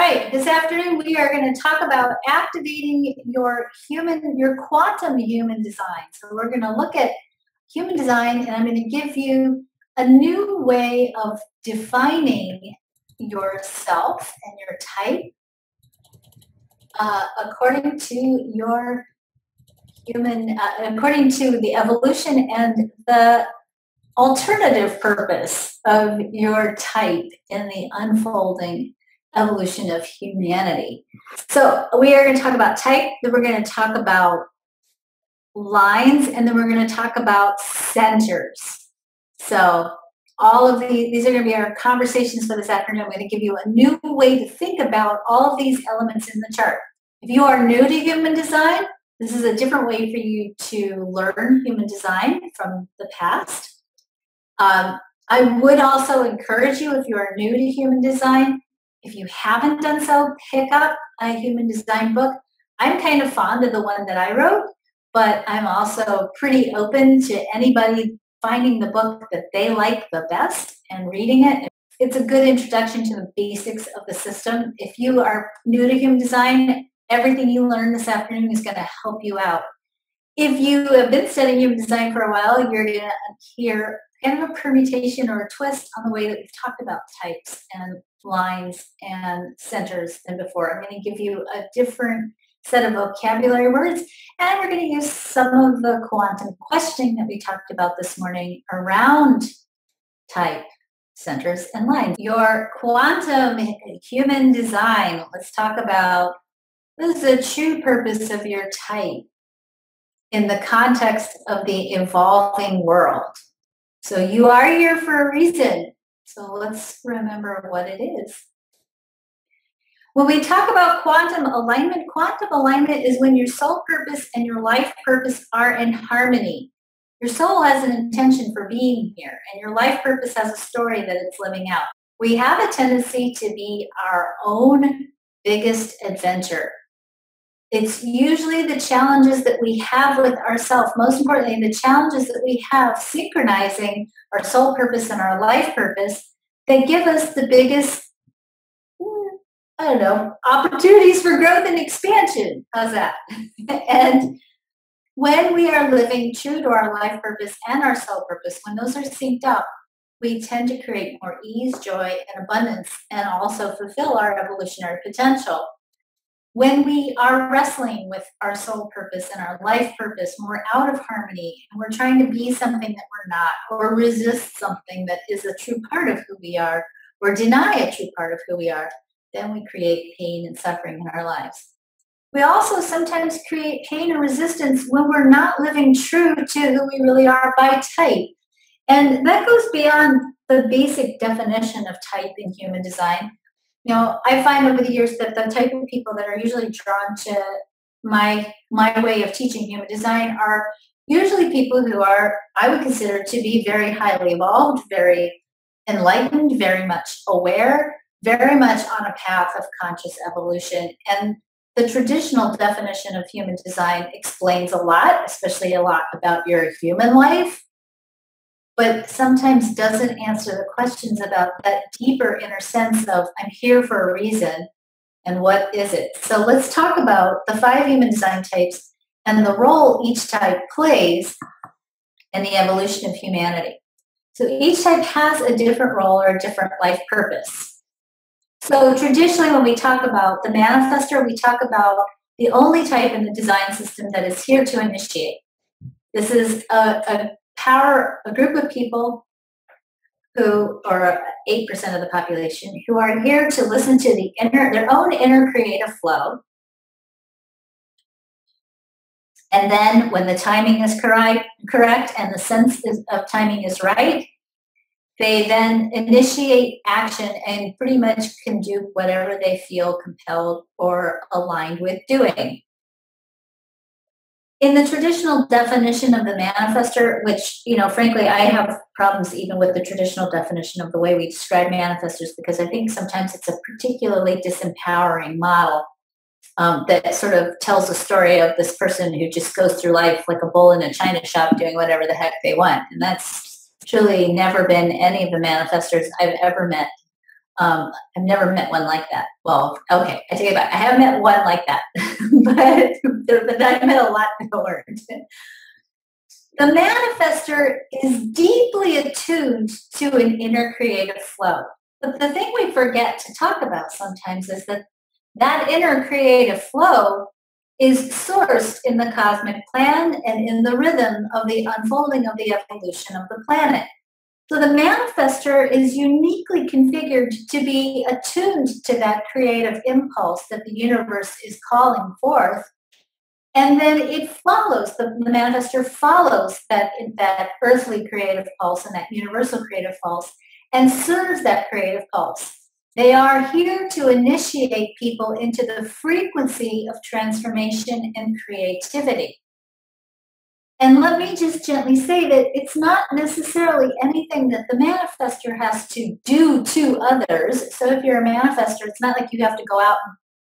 right, this afternoon we are going to talk about activating your quantum human design. So we're going to look at human design, and I'm going to give you a new way of defining yourself and your type according to your according to the evolution and the alternative purpose of your type in the unfolding evolution of humanity. So we are going to talk about type, then we're going to talk about lines, and then we're going to talk about centers. So all of these are going to be our conversations for this afternoon. I'm going to give you a new way to think about all of these elements in the chart. If you are new to human design, this is a different way for you to learn human design from the past. I would also encourage you, if you are new to human design, if you haven't done so, pick up a human design book. I'm kind of fond of the one that I wrote, but I'm also pretty open to anybody finding the book that they like the best and reading it. It's a good introduction to the basics of the system. If you are new to human design, everything you learn this afternoon is going to help you out. If you have been studying human design for a while, you're going to hear kind of a permutation or a twist on the way that we've talked about types and lines and centers than before. I'm going to give you a different set of vocabulary words, and we're going to use some of the quantum questioning that we talked about this morning around type, centers, and lines. Your quantum human design, let's talk about what is the true purpose of your type in the context of the evolving world. So you are here for a reason. So let's remember what it is. When we talk about quantum alignment is when your soul purpose and your life purpose are in harmony. Your soul has an intention for being here, and your life purpose has a story that it's living out. We have a tendency to be our own biggest adventure. It's usually the challenges that we have with ourselves, most importantly, the challenges that we have synchronizing our soul purpose and our life purpose that give us the biggest, opportunities for growth and expansion. How's that? And when we are living true to our life purpose and our soul purpose, when those are synced up, we tend to create more ease, joy, and abundance, and also fulfill our evolutionary potential. When we are wrestling with our soul purpose and our life purpose, when we're out of harmony and we're trying to be something that we're not, or resist something that is a true part of who we are, or deny a true part of who we are, then we create pain and suffering in our lives. We also sometimes create pain and resistance when we're not living true to who we really are by type. And that goes beyond the basic definition of type in human design. You know, I find over the years that the type of people that are usually drawn to my way of teaching human design are usually people who are, I would consider to be very highly evolved, very enlightened, very much aware, very much on a path of conscious evolution. And the traditional definition of human design explains a lot, especially a lot about your human life, but sometimes doesn't answer the questions about that deeper inner sense of I'm here for a reason and what is it? So let's talk about the 5 human design types and the role each type plays in the evolution of humanity. So each type has a different role or a different life purpose. So traditionally when we talk about the Manifestor, we talk about the only type in the design system that is here to initiate. This is a group of people who are 8% of the population who are here to listen to their own inner creative flow. And then when the timing is correct and the sense of timing is right, they then initiate action and pretty much can do whatever they feel compelled or aligned with doing. In the traditional definition of the Manifestor, which, frankly, I have problems even with the traditional definition of the way we describe manifestors because I think sometimes it's a particularly disempowering model that sort of tells a story of this person who just goes through life like a bull in a china shop doing whatever the heck they want. And that's truly never been any of the manifestors I've ever met. I've never met one like that. Well, okay, I take it back. I haven't met one like that, but I've met a lot that learned. The manifestor is deeply attuned to an inner creative flow. But the thing we forget to talk about sometimes is that that inner creative flow is sourced in the cosmic plan and in the rhythm of the unfolding of the evolution of the planet. So the manifestor is uniquely configured to be attuned to that creative impulse that the universe is calling forth. And then it follows, the manifestor follows that earthly creative pulse and that universal creative pulse and serves that creative pulse. They are here to initiate people into the frequency of transformation and creativity. And let me just gently say that it's not necessarily anything that the manifestor has to do to others. So if you're a manifestor, it's not like you have to go out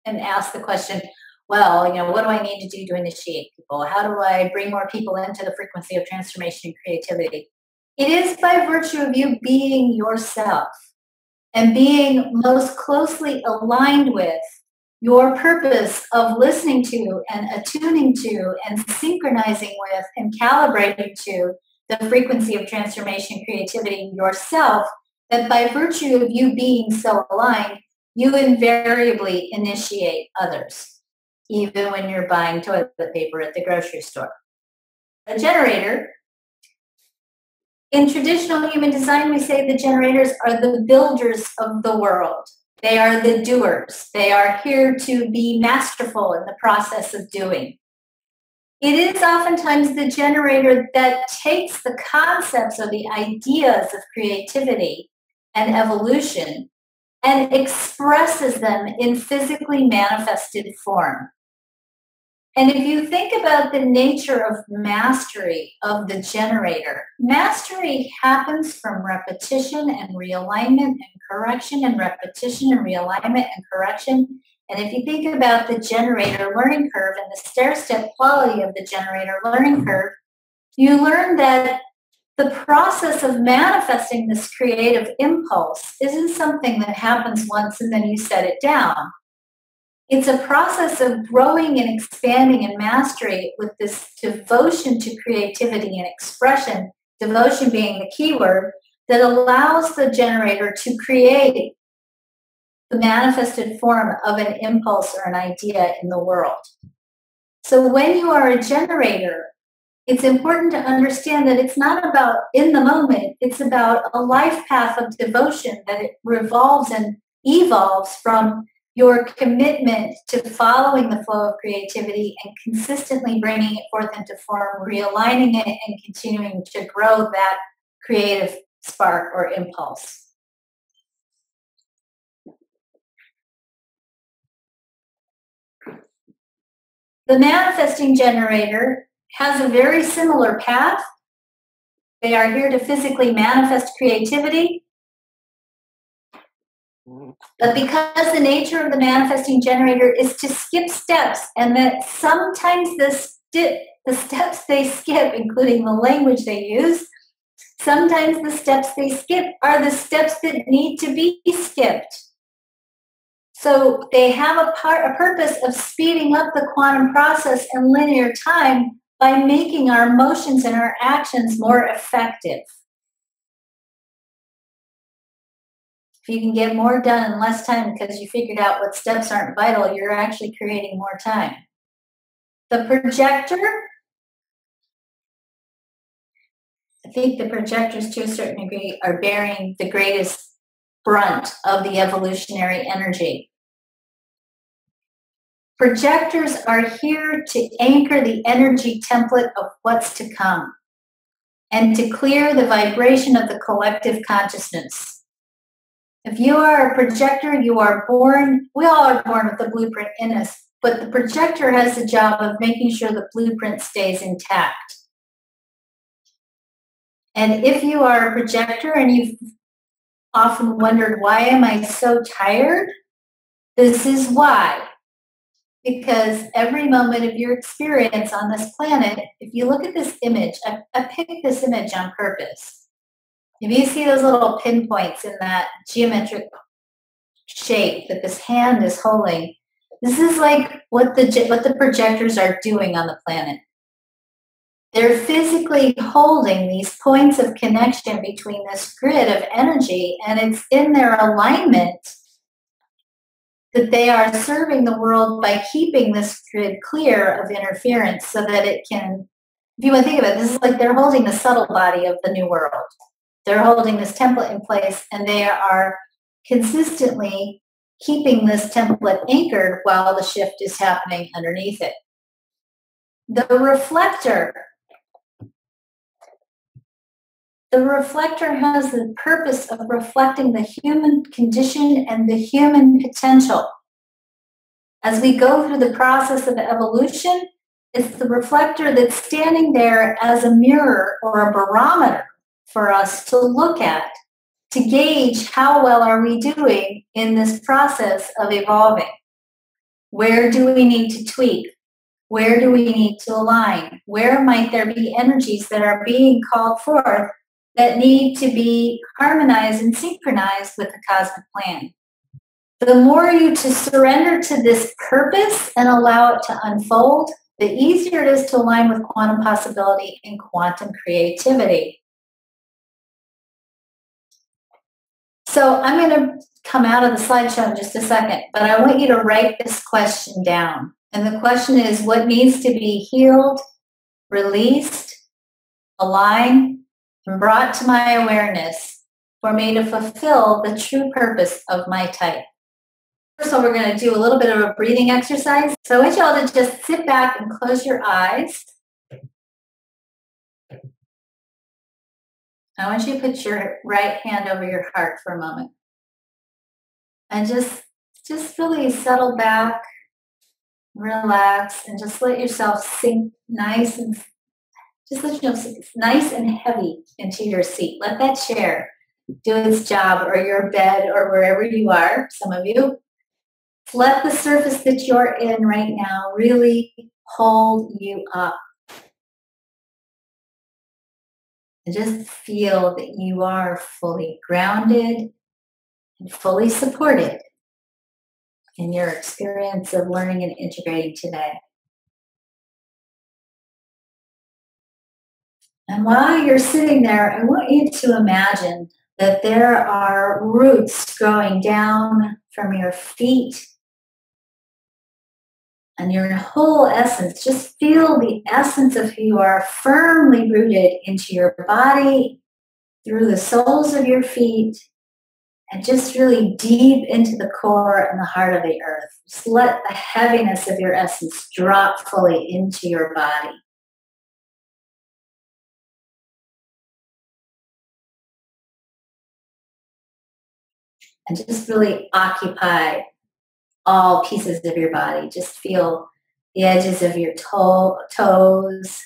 and ask the question, well, what do I need to do to initiate people? How do I bring more people into the frequency of transformation and creativity? It is by virtue of you being yourself and being most closely aligned with your purpose of listening to and attuning to and synchronizing with and calibrating to the frequency of transformation and creativity yourself, that by virtue of you being so aligned, you invariably initiate others, even when you're buying toilet paper at the grocery store. A generator, in traditional human design, we say the generators are the builders of the world. They are the doers. They are here to be masterful in the process of doing. It is oftentimes the generator that takes the concepts or the ideas of creativity and evolution and expresses them in physically manifested form. And if you think about the nature of mastery of the generator, mastery happens from repetition and realignment and correction and repetition and realignment and correction. And if you think about the generator learning curve and the stair-step quality of the generator learning curve, you learn that the process of manifesting this creative impulse isn't something that happens once and then you set it down. It's a process of growing and expanding and mastery with this devotion to creativity and expression, devotion being the key word, that allows the generator to create the manifested form of an impulse or an idea in the world. So when you are a generator, it's important to understand that it's not about in the moment, it's about a life path of devotion, that it revolves and evolves from your commitment to following the flow of creativity and consistently bringing it forth into form, realigning it, and continuing to grow that creative spark or impulse. The manifesting generator has a very similar path. They are here to physically manifest creativity. But because the nature of the manifesting generator is to skip steps, and that sometimes the steps they skip, including the language they use, sometimes the steps they skip are the steps that need to be skipped. So they have a purpose of speeding up the quantum process in linear time by making our emotions and our actions more effective. If you can get more done in less time because you figured out what steps aren't vital, you're actually creating more time. The projector, I think the projectors to a certain degree are bearing the greatest brunt of the evolutionary energy. Projectors are here to anchor the energy template of what's to come and to clear the vibration of the collective consciousness. If you are a projector, you are born, we all are born with the blueprint in us, but the projector has the job of making sure the blueprint stays intact. And if you are a projector and you've often wondered, why am I so tired? This is why. Because every moment of your experience on this planet, if you look at this image, I picked this image on purpose. If you see those little pinpoints in that geometric shape that this hand is holding, this is like what the projectors are doing on the planet. They're physically holding these points of connection between this grid of energy, and it's in their alignment that they are serving the world by keeping this grid clear of interference so that it can, if you want to think of it, this is like they're holding the subtle body of the new world. They're holding this template in place, and they are consistently keeping this template anchored while the shift is happening underneath it. The reflector has the purpose of reflecting the human condition and the human potential. As we go through the process of evolution, it's the reflector that's standing there as a mirror or a barometer for us to look at, to gauge how well are we doing in this process of evolving. Where do we need to tweak? Where do we need to align? Where might there be energies that are being called forth that need to be harmonized and synchronized with the cosmic plan? The more you to surrender to this purpose and allow it to unfold, the easier it is to align with quantum possibility and quantum creativity. So I'm going to come out of the slideshow in just a second, but I want you to write this question down. And the question is, what needs to be healed, released, aligned, and brought to my awareness for me to fulfill the true purpose of my type? First of all, we're going to do a little bit of a breathing exercise. So I want you all to just sit back and close your eyes. I want you to put your right hand over your heart for a moment. And just really settle back, relax, and just let yourself sink nice and heavy into your seat. Let that chair do its job, or your bed, or wherever you are, some of you. Let the surface that you're in right now really hold you up. And just feel that you are fully grounded and fully supported in your experience of learning and integrating today. And while you're sitting there, I want you to imagine that there are roots growing down from your feet and your whole essence. Just feel the essence of who you are firmly rooted into your body, through the soles of your feet, and just really deep into the core and the heart of the earth. Just let the heaviness of your essence drop fully into your body. And just really occupy all pieces of your body. Just feel the edges of your toes,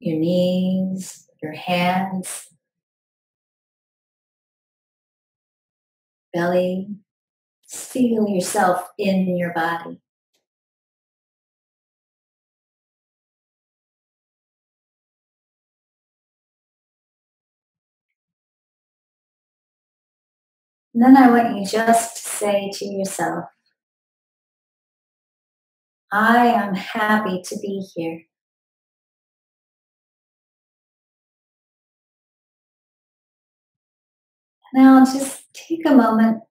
your knees, your hands, belly. Just feel yourself in your body. And then I want you just to say to yourself, I am happy to be here. Now just take a moment.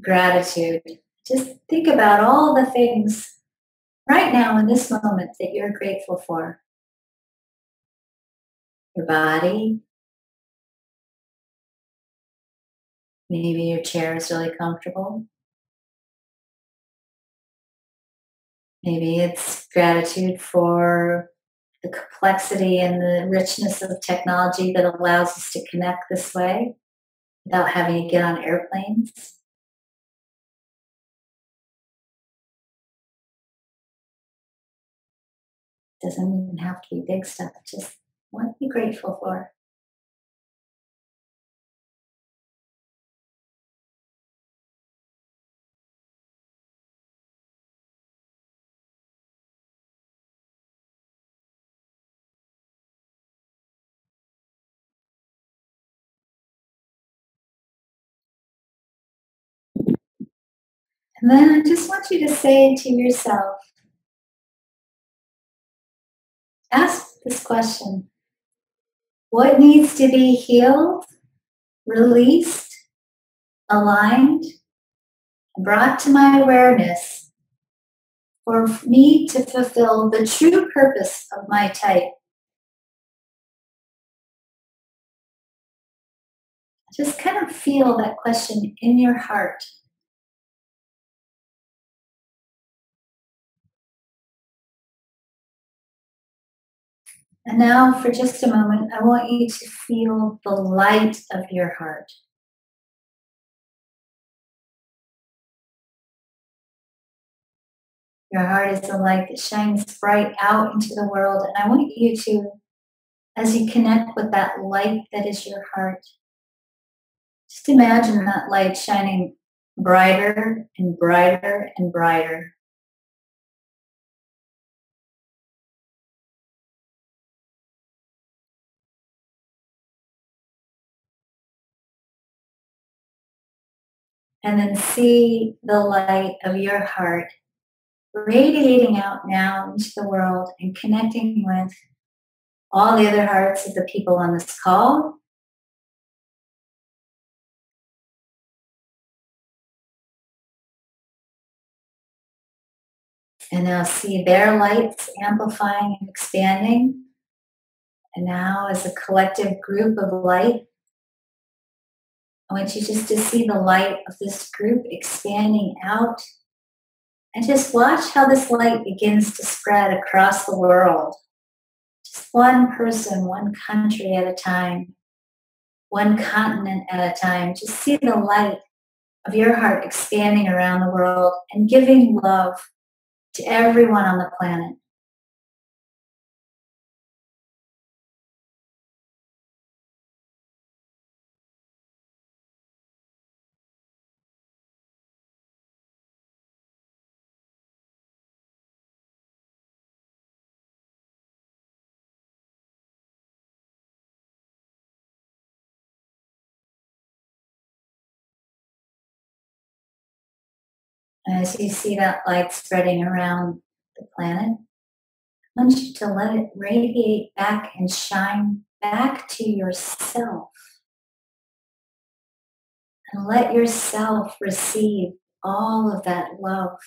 Gratitude. Just think about all the things right now in this moment that you're grateful for. Your body. Maybe your chair is really comfortable. Maybe it's gratitude for the complexity and the richness of technology that allows us to connect this way without having to get on airplanes. Doesn't even have to be big stuff, just what to be grateful for. And then I just want you to say to yourself, ask this question: what needs to be healed, released, aligned, brought to my awareness for me to fulfill the true purpose of my type? Just kind of feel that question in your heart. And now, for just a moment, I want you to feel the light of your heart. Your heart is a light that shines bright out into the world. And I want you to, as you connect with that light that is your heart, just imagine that light shining brighter and brighter and brighter. And then see the light of your heart radiating out now into the world and connecting with all the other hearts of the people on this call. And now see their lights amplifying and expanding. And now, as a collective group of light, I want you just to see the light of this group expanding out. And just watch how this light begins to spread across the world. Just one person, one country at a time, one continent at a time. Just see the light of your heart expanding around the world and giving love to everyone on the planet. And as you see that light spreading around the planet, I want you to let it radiate back and shine back to yourself. And let yourself receive all of that love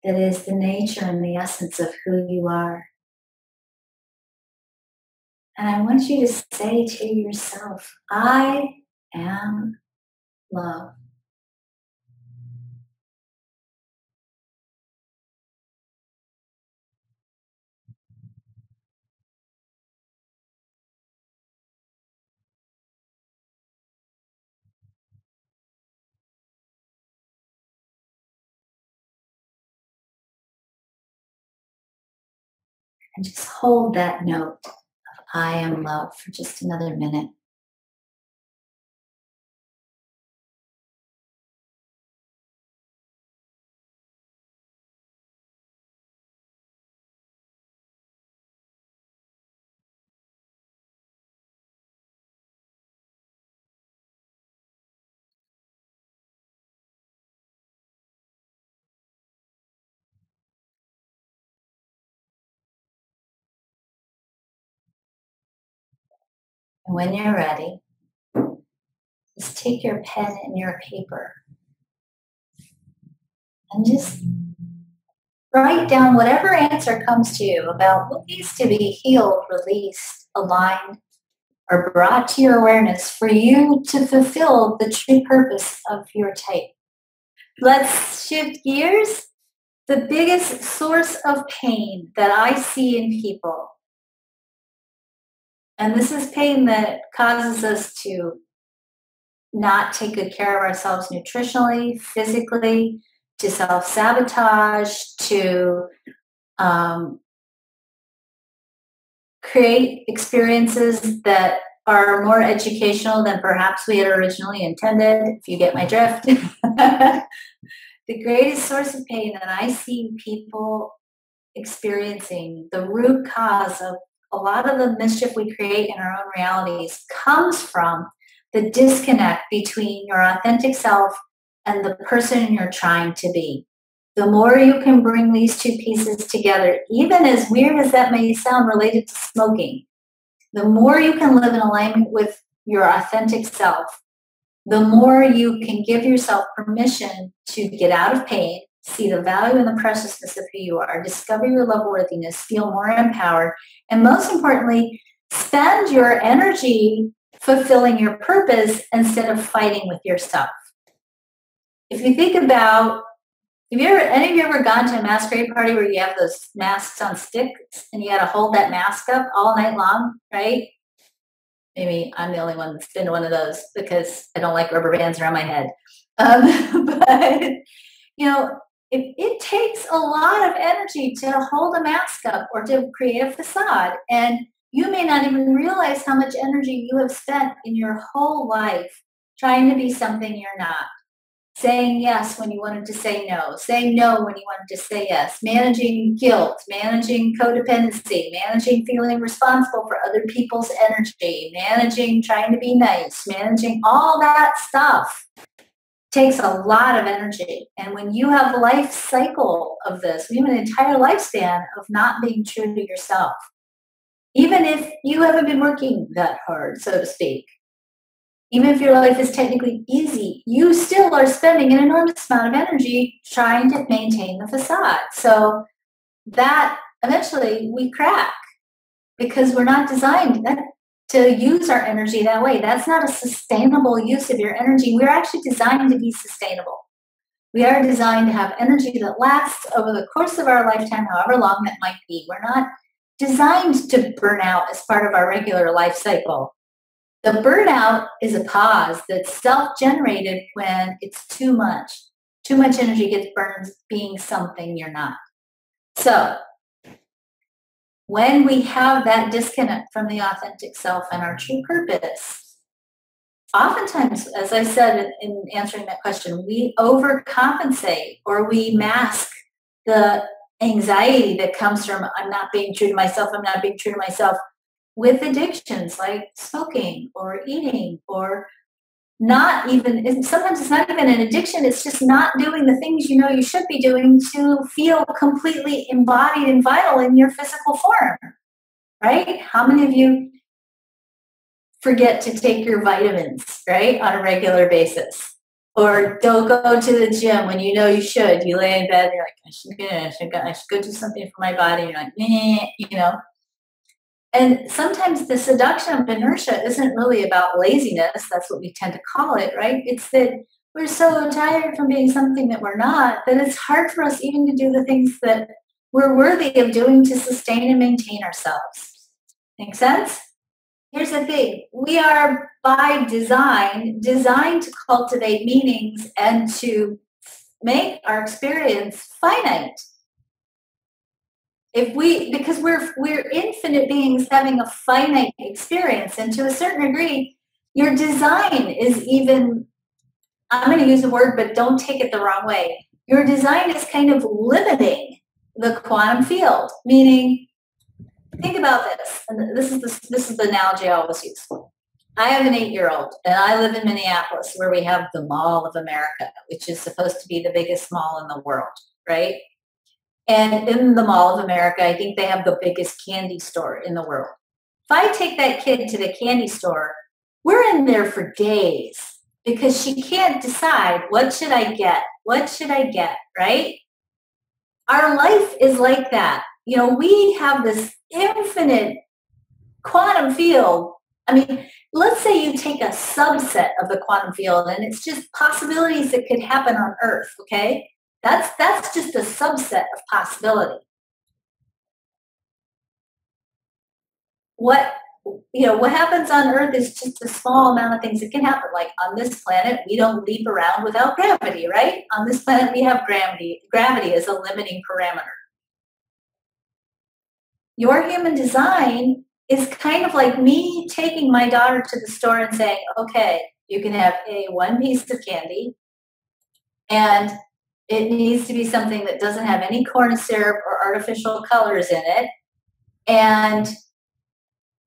that is the nature and the essence of who you are. And I want you to say to yourself, I am love. And just hold that note of I am love for just another minute. And when you're ready, just take your pen and your paper and just write down whatever answer comes to you about what needs to be healed, released, aligned, or brought to your awareness for you to fulfill the true purpose of your type. Let's shift gears. The biggest source of pain that I see in people, and this is pain that causes us to not take good care of ourselves nutritionally, physically, to self-sabotage, to create experiences that are more educational than perhaps we had originally intended, if you get my drift. The greatest source of pain that I see people experiencing, the root cause of a lot of the mischief we create in our own realities, comes from the disconnect between your authentic self and the person you're trying to be. The more you can bring these two pieces together, even as weird as that may sound related to smoking, the more you can live in alignment with your authentic self, the more you can give yourself permission to get out of pain, see the value and the preciousness of who you are, discover your love-worthiness, feel more empowered, and most importantly, spend your energy fulfilling your purpose instead of fighting with yourself. If you think about, any of you ever gone to a masquerade party where you have those masks on sticks and you got to hold that mask up all night long, right? Maybe I'm the only one that's been to one of those because I don't like rubber bands around my head. But, it takes a lot of energy to hold a mask up or to create a facade. And you may not even realize how much energy you have spent in your whole life trying to be something you're not. Saying yes when you wanted to say no, saying no when you wanted to say yes, managing guilt, managing codependency, managing feeling responsible for other people's energy, managing trying to be nice, managing all that stuff takes a lot of energy. And when you have a life cycle of this, you have an entire lifespan of not being true to yourself, even if you haven't been working that hard, so to speak. Even if your life is technically easy, you still are spending an enormous amount of energy trying to maintain the facade. So that eventually we crack because we're not designed to use our energy that way. That's not a sustainable use of your energy. We're actually designed to be sustainable. We are designed to have energy that lasts over the course of our lifetime, however long that might be. We're not designed to burn out as part of our regular life cycle. The burnout is a pause that's self-generated when it's too much. Too much energy gets burned being something you're not. So when we have that disconnect from the authentic self and our true purpose, oftentimes, as I said in answering that question, we overcompensate or we mask the anxiety that comes from I'm not being true to myself, I'm not being true to myself, with addictions like smoking or eating or not even, sometimes it's not even an addiction, it's just not doing the things you should be doing to feel completely embodied and vital in your physical form, right? How many of you forget to take your vitamins, right, on a regular basis? Or don't go to the gym when you should. You lay in bed and you're like, I should go do something for my body. And you're like, And sometimes the seduction of inertia isn't really about laziness. That's what we tend to call it, right? It's that we're so tired from being something that we're not, that it's hard for us even to do the things that we're worthy of doing to sustain and maintain ourselves. Make sense? Here's the thing. We are by design designed to cultivate meanings and to make our experience finite. Because we're infinite beings having a finite experience, and to a certain degree, your design is even, I'm going to use a word, but don't take it the wrong way. Your design is kind of limiting the quantum field, meaning, think about this, and this is the analogy I always use. I have an 8-year-old, and I live in Minneapolis, where we have the Mall of America, which is supposed to be the biggest mall in the world, right? And in the Mall of America, I think they have the biggest candy store in the world. If I take that kid to the candy store, we're in there for days because she can't decide, what should I get? What should I get, right? Our life is like that. We have this infinite quantum field. I mean, let's say you take a subset of the quantum field and it's just possibilities that could happen on Earth, okay? That's just a subset of possibility. What happens on Earth is just a small amount of things that can happen. Like on this planet, we don't leap around without gravity, right? On this planet, we have gravity. Gravity is a limiting parameter. Your human design is kind of like me taking my daughter to the store and saying, okay, you can have one piece of candy, and it needs to be something that doesn't have any corn syrup or artificial colors in it, and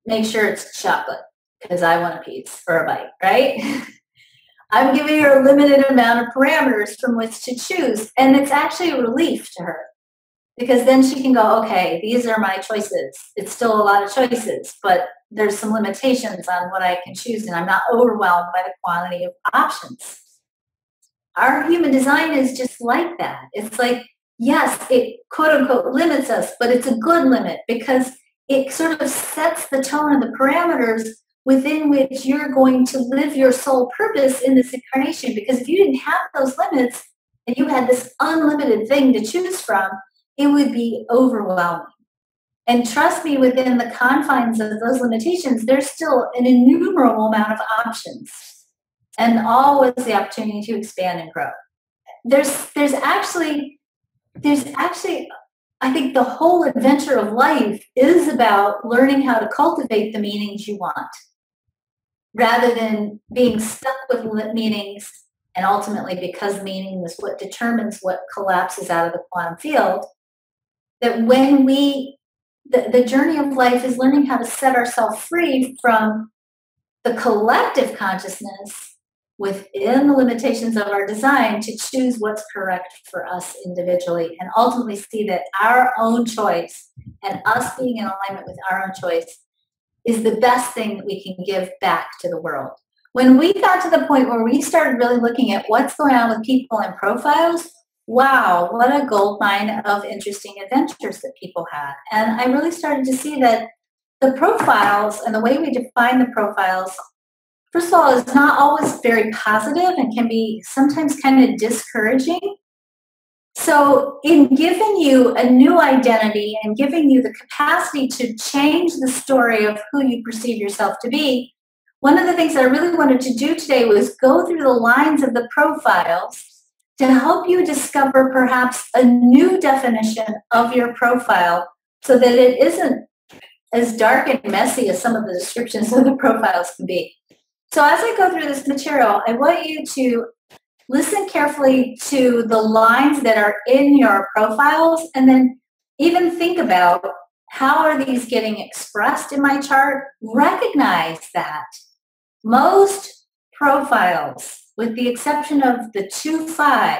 make sure it's chocolate because I want a piece or a bite, right? I'm giving her a limited amount of parameters from which to choose. And it's actually a relief to her because then she can go, okay, these are my choices. It's still a lot of choices, but there's some limitations on what I can choose, and I'm not overwhelmed by the quantity of options. Our human design is just like that. It's like, yes, it quote unquote limits us, but it's a good limit because it sort of sets the tone and the parameters within which you're going to live your soul purpose in this incarnation. Because if you didn't have those limits and you had this unlimited thing to choose from, it would be overwhelming. And trust me, within the confines of those limitations, there's still an innumerable amount of options and always the opportunity to expand and grow. There's actually, I think the whole adventure of life is about learning how to cultivate the meanings you want rather than being stuck with meanings. And ultimately, because meaning is what determines what collapses out of the quantum field, that when the journey of life is learning how to set ourselves free from the collective consciousness within the limitations of our design to choose what's correct for us individually and ultimately see that our own choice and us being in alignment with our own choice is the best thing that we can give back to the world. When we got to the point where we started really looking at what's going on with people and profiles, wow, what a goldmine of interesting adventures that people had. And I really started to see that the profiles and the way we define the profiles, first of all, is not always very positive and can be sometimes kind of discouraging. So in giving you a new identity and giving you the capacity to change the story of who you perceive yourself to be, one of the things I really wanted to do today was go through the lines of the profiles to help you discover perhaps a new definition of your profile so that it isn't as dark and messy as some of the descriptions of the profiles can be. So as I go through this material, I want you to listen carefully to the lines that are in your profiles and then even think about how are these getting expressed in my chart. Recognize that most profiles, with the exception of the 2-5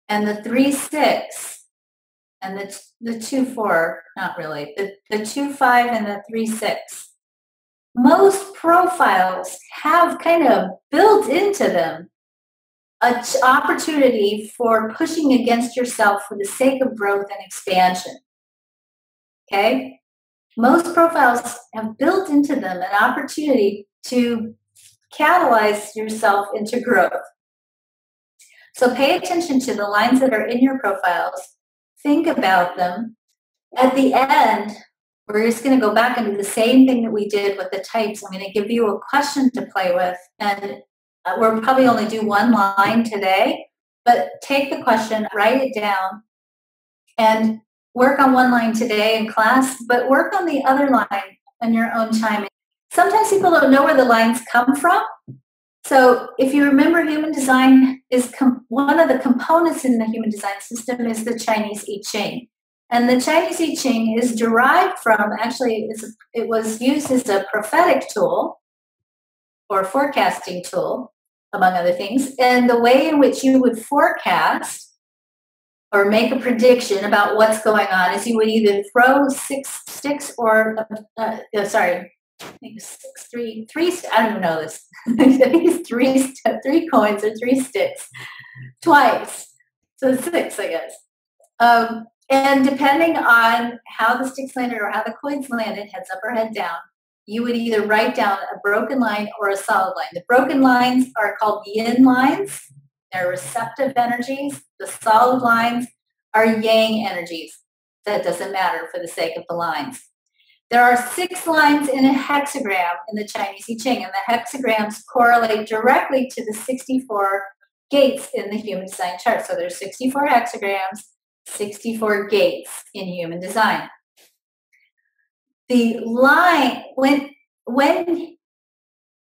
and the 3-6 and the 2-4, not really, the 2-5 and the 3-6, most profiles have kind of built into them an opportunity for pushing against yourself for the sake of growth and expansion. Okay? Most profiles have built into them an opportunity to catalyze yourself into growth. So pay attention to the lines that are in your profiles. Think about them. At the end, we're just going to go back and do the same thing that we did with the types. I'm going to give you a question to play with, and we'll probably only do one line today, but take the question, write it down, and work on one line today in class, but work on the other line on your own time. Sometimes people don't know where the lines come from. So if you remember, human design is one of the components in the human design system is the Chinese I Ching. And the Chinese I Ching is derived from, actually, it was used as a prophetic tool or forecasting tool, among other things. And the way in which you would forecast or make a prediction about what's going on is you would either throw 6 sticks or, I think it's 3, I don't even know this. I think it's 3 coins or 3 sticks twice. So 6, I guess. And depending on how the sticks landed or how the coins landed, heads up or head down, you would either write down a broken line or a solid line. The broken lines are called yin lines. They're receptive energies. The solid lines are yang energies. That doesn't matter for the sake of the lines. There are 6 lines in a hexagram in the Chinese I Ching, and the hexagrams correlate directly to the 64 gates in the human design chart. So there's 64 hexagrams, 64 gates in human design. The line, when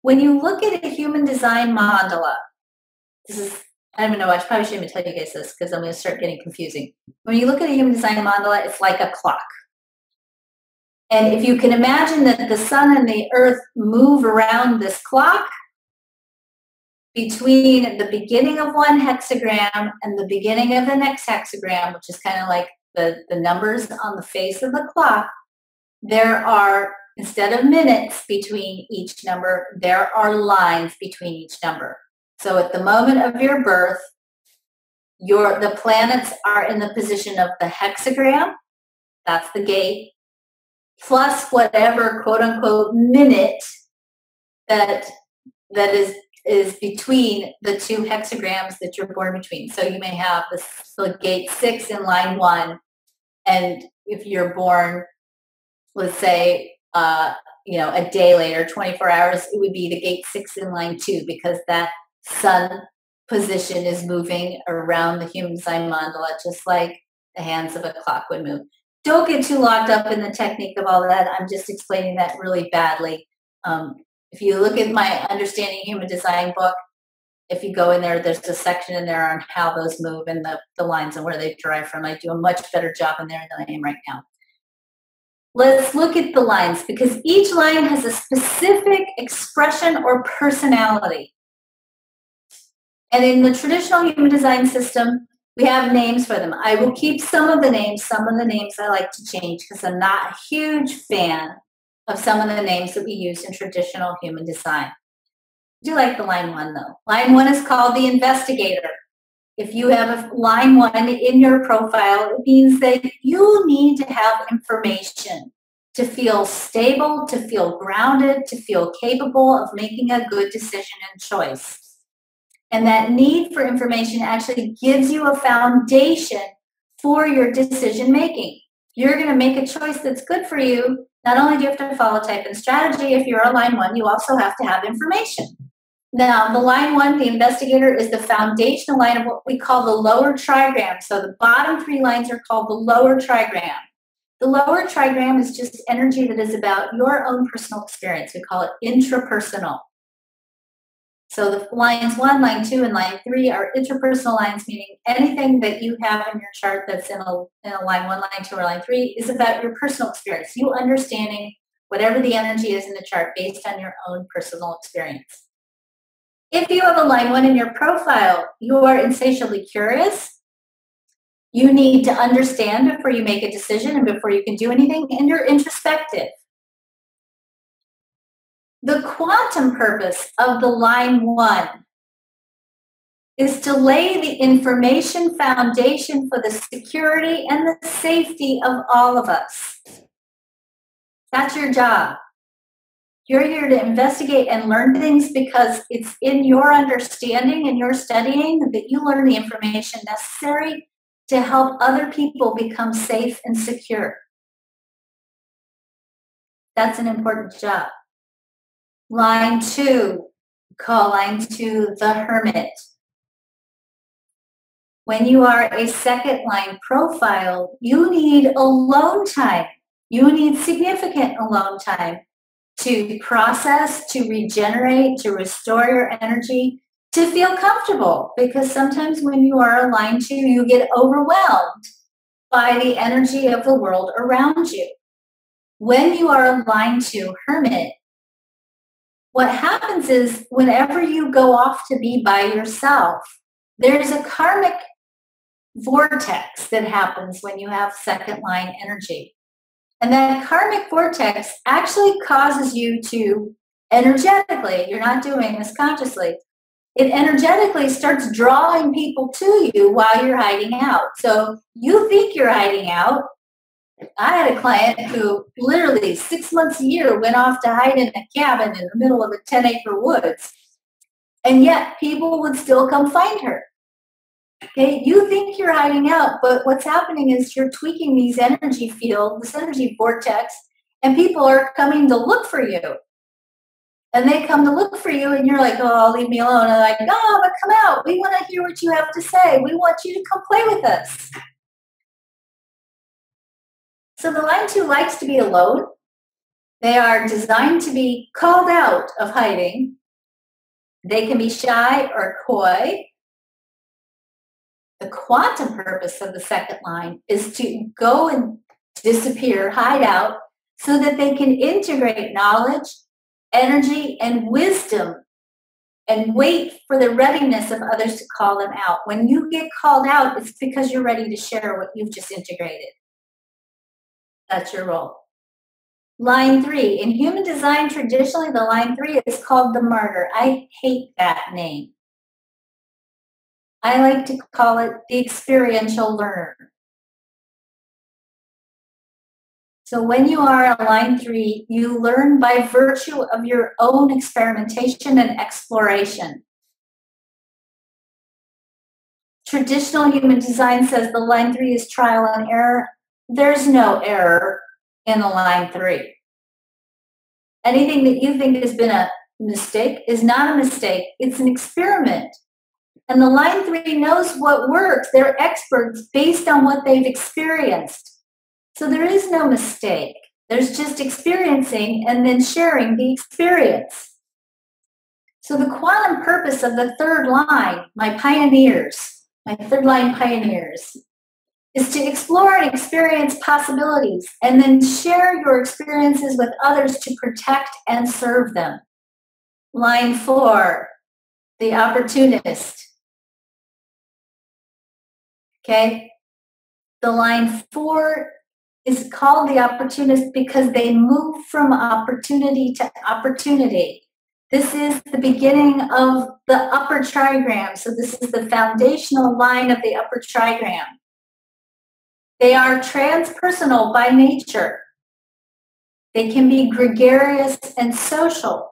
you look at a human design mandala, this is, I don't even know, I probably shouldn't even tell you guys this because I'm going to start getting confusing. When you look at a human design mandala, it's like a clock. And if you can imagine that the sun and the earth move around this clock, between the beginning of one hexagram and the beginning of the next hexagram, which is kind of like the numbers on the face of the clock, there are, instead of minutes between each number, there are lines between each number. So at the moment of your birth, the planets are in the position of the hexagram, that's the gate, plus whatever quote unquote minute that is between the two hexagrams that you're born between. So you may have the gate 6 in line 1, and if you're born, let's say, a day later, 24 hours, it would be the gate 6 in line 2, because that sun position is moving around the human design mandala, just like the hands of a clock would move. Don't get too locked up in the technique of all that. I'm just explaining that really badly. If you look at my Understanding Human Design book, if you go in there, there's a section in there on how those move and the lines and where they derive from. I do a much better job in there than I am right now. Let's look at the lines, because each line has a specific expression or personality. And in the traditional human design system, we have names for them. I will keep some of the names. Some of the names I like to change because I'm not a huge fan of some of the names that we use in traditional human design. I do like the line 1, though. Line 1 is called the Investigator. If you have a line 1 in your profile, it means that you need to have information to feel stable, to feel grounded, to feel capable of making a good decision and choice. And that need for information actually gives you a foundation for your decision making. You're going to make a choice that's good for you. Not only do you have to follow type and strategy, if you're a line 1, you also have to have information. Now, the line 1, the Investigator, is the foundational line of what we call the lower trigram. So the bottom 3 lines are called the lower trigram. The lower trigram is just energy that is about your own personal experience. We call it intrapersonal. So the lines 1, line 2, and line 3 are interpersonal lines, meaning anything that you have in your chart that's in a line 1, line 2, or line 3 is about your personal experience. You understanding whatever the energy is in the chart based on your own personal experience. If you have a line 1 in your profile, you are insatiably curious. You need to understand before you make a decision and before you can do anything, and you're introspective. The quantum purpose of the line 1 is to lay the information foundation for the security and the safety of all of us. That's your job. You're here to investigate and learn things because it's in your understanding and your studying that you learn the information necessary to help other people become safe and secure. That's an important job. Line 2, call line 2 the Hermit. When you are a second line profile, you need alone time. You need significant alone time to process, to regenerate, to restore your energy, to feel comfortable. Because sometimes when you are a line 2, you get overwhelmed by the energy of the world around you. When you are a line 2 Hermit, what happens is whenever you go off to be by yourself, there's a karmic vortex that happens when you have second line energy. And that karmic vortex actually causes you to energetically, you're not doing this consciously, it energetically starts drawing people to you while you're hiding out. So you think you're hiding out. I had a client who literally 6 months a year went off to hide in a cabin in the middle of a 10-acre woods. And yet people would still come find her. Okay, you think you're hiding out, but what's happening is you're tweaking these energy fields, this energy vortex, and people are coming to look for you. And they come to look for you, and you're like, oh, leave me alone. And they're like, no, but come out. We want to hear what you have to say. We want you to come play with us. So the line 2 likes to be alone. They are designed to be called out of hiding. They can be shy or coy. The quantum purpose of the second line is to go and disappear, hide out, so that they can integrate knowledge, energy, and wisdom and wait for the readiness of others to call them out. When you get called out, it's because you're ready to share what you've just integrated. That's your role. Line 3. In human design, traditionally, the line 3 is called the martyr. I hate that name. I like to call it the experiential learner. So when you are a line 3, you learn by virtue of your own experimentation and exploration. Traditional human design says the line 3 is trial and error. There's no error in the line 3. Anything that you think has been a mistake is not a mistake. It's an experiment. And the line 3 knows what works. They're experts based on what they've experienced. So there is no mistake. There's just experiencing and then sharing the experience. So the quantum purpose of the third line, my pioneers, my third line pioneers, is to explore and experience possibilities and then share your experiences with others to protect and serve them. Line 4, the opportunist. Okay? The line 4 is called the opportunist because they move from opportunity to opportunity. This is the beginning of the upper trigram. So this is the foundational line of the upper trigram. They are transpersonal by nature. They can be gregarious and social.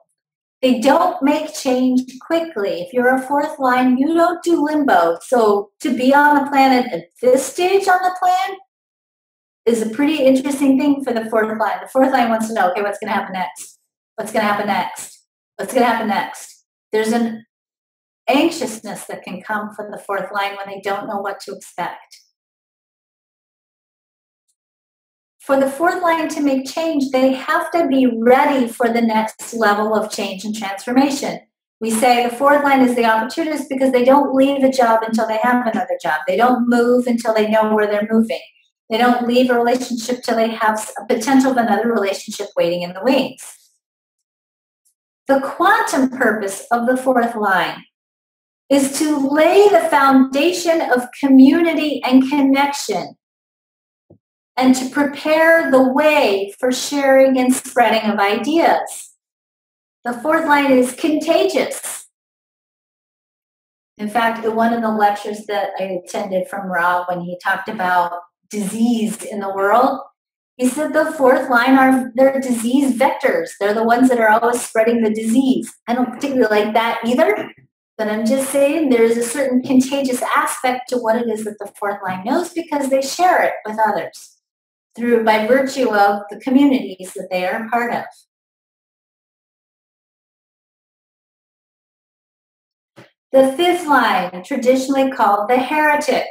They don't make change quickly. If you're a fourth line, you don't do limbo. So to be on the planet at this stage on the plan is a pretty interesting thing for the fourth line. The fourth line wants to know, okay, what's going to happen next? What's going to happen next? What's going to happen next? There's an anxiousness that can come from the fourth line when they don't know what to expect. For the fourth line to make change, they have to be ready for the next level of change and transformation. We say the fourth line is the opportunist because they don't leave a job until they have another job. They don't move until they know where they're moving. They don't leave a relationship till they have a potential of another relationship waiting in the wings. The quantum purpose of the fourth line is to lay the foundation of community and connection and to prepare the way for sharing and spreading of ideas. The fourth line is contagious. In fact, in one of the lectures that I attended from Rob, when he talked about disease in the world, he said the fourth line they're disease vectors. They're the ones that are always spreading the disease. I don't particularly like that either, but I'm just saying there is a certain contagious aspect to what it is that the fourth line knows because they share it with others by virtue of the communities that they are a part of. The fifth line, traditionally called the heretic.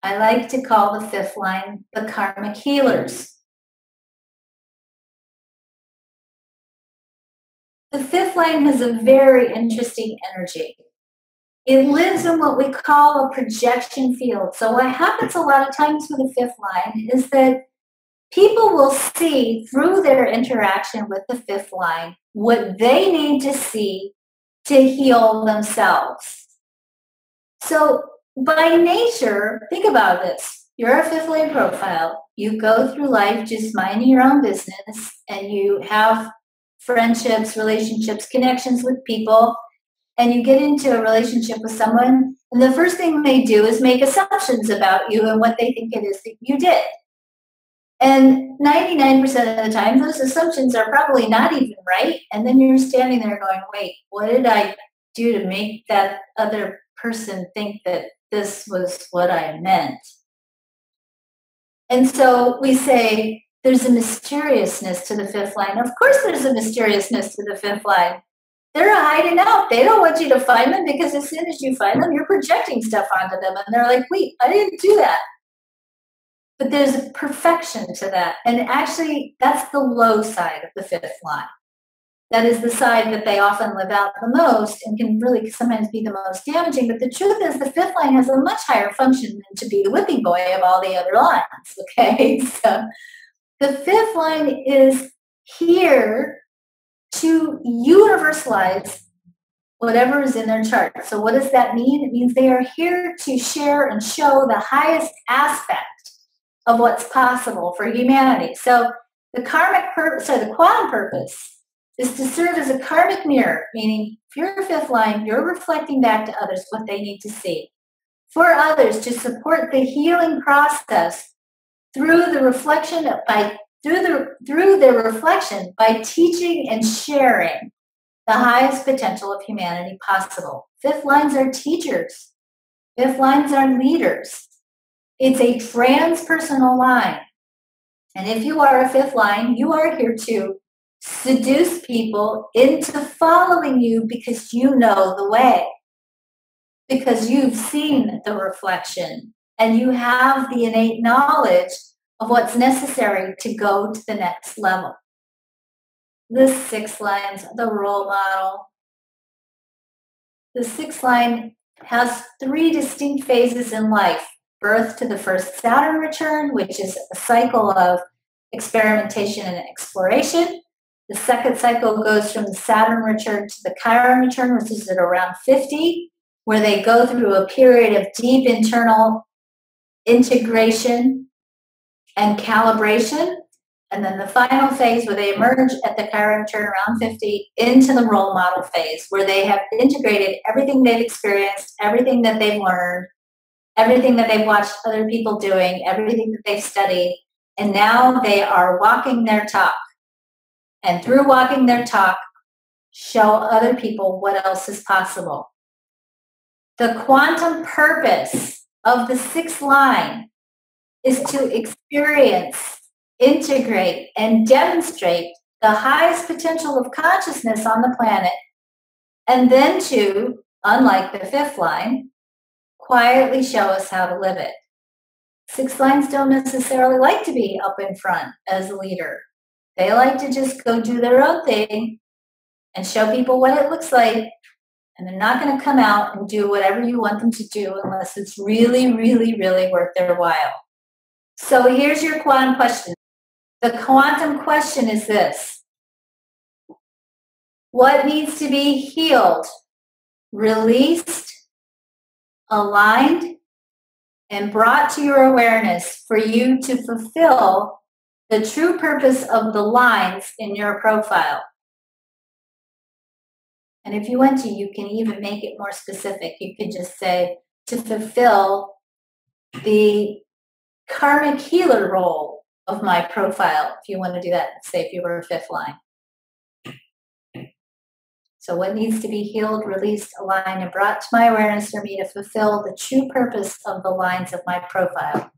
I like to call the fifth line the karmic healers. The fifth line has a very interesting energy. It lives in what we call a projection field. So what happens a lot of times with the fifth line is that people will see through their interaction with the fifth line what they need to see to heal themselves. So by nature, think about this. You're a fifth line profile. You go through life just minding your own business, and you have friendships, relationships, connections with people, and you get into a relationship with someone, and the first thing they do is make assumptions about you and what they think it is that you did. And 99% of the time, those assumptions are probably not even right. And then you're standing there going, wait, what did I do to make that other person think that this was what I meant? And so we say there's a mysteriousness to the fifth line. Of course there's a mysteriousness to the fifth line. They're hiding out. They don't want you to find them because as soon as you find them, you're projecting stuff onto them. And they're like, wait, I didn't do that. But there's a perfection to that. And actually, that's the low side of the fifth line. That is the side that they often live out the most and can really sometimes be the most damaging. But the truth is the fifth line has a much higher function than to be the whipping boy of all the other lines, okay? So the fifth line is here to universalize whatever is in their chart. So what does that mean? It means they are here to share and show the highest aspect of what's possible for humanity. So the karmic purpose, or the quantum purpose, is to serve as a karmic mirror, meaning if you're a fifth line, you're reflecting back to others what they need to see. For others, to support the healing process through the reflection through their reflection by teaching and sharing the highest potential of humanity possible. Fifth lines are teachers. Fifth lines are leaders. It's a transpersonal line. And if you are a fifth line, you are here to seduce people into following you because you know the way, because you've seen the reflection and you have the innate knowledge of what's necessary to go to the next level. The sixth line's the role model. The sixth line has 3 distinct phases in life. Birth to the first Saturn return, which is a cycle of experimentation and exploration. The second cycle goes from the Saturn return to the Chiron return, which is at around 50, where they go through a period of deep internal integration and calibration. And then the final phase where they emerge at the Chiron return around 50 into the role model phase, where they have integrated everything they've experienced, everything that they've learned, everything that they've watched other people doing, everything that they've studied, and now they are walking their talk. And through walking their talk, show other people what else is possible. The quantum purpose of the sixth line is to experience, integrate, and demonstrate the highest potential of consciousness on the planet, and then to, unlike the fifth line, quietly show us how to live it. Sixth lines don't necessarily like to be up in front as a leader. They like to just go do their own thing and show people what it looks like, and they're not going to come out and do whatever you want them to do unless it's really, really, really worth their while. So here's your quantum question. The quantum question is this: what needs to be healed, released, aligned, and brought to your awareness for you to fulfill the true purpose of the lines in your profile? And if you want to, you can even make it more specific. You could just say, to fulfill the karmic healer role of my profile, if you want to do that, say if you were a fifth line. So what needs to be healed, released, aligned, and brought to my awareness for me to fulfill the true purpose of the lines of my profile?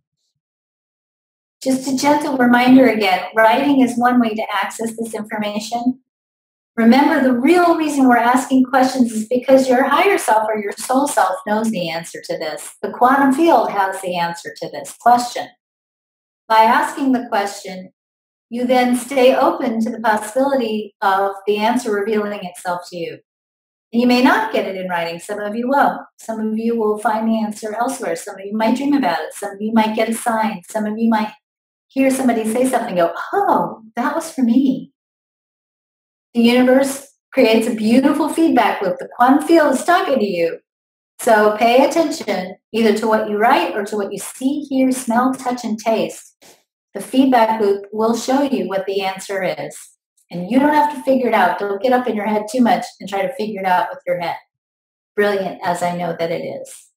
Just a gentle reminder again, writing is one way to access this information. Remember, the real reason we're asking questions is because your higher self or your soul self knows the answer to this. The quantum field has the answer to this question. By asking the question, you then stay open to the possibility of the answer revealing itself to you. And you may not get it in writing. Some of you will. Some of you will find the answer elsewhere. Some of you might dream about it. Some of you might get a sign. Some of you might hear somebody say something and go, oh, that was for me. The universe creates a beautiful feedback loop. The quantum field is talking to you. So pay attention either to what you write or to what you see, hear, smell, touch, and taste. The feedback loop will show you what the answer is. And you don't have to figure it out. Don't get up in your head too much and try to figure it out with your head. Brilliant as I know that it is.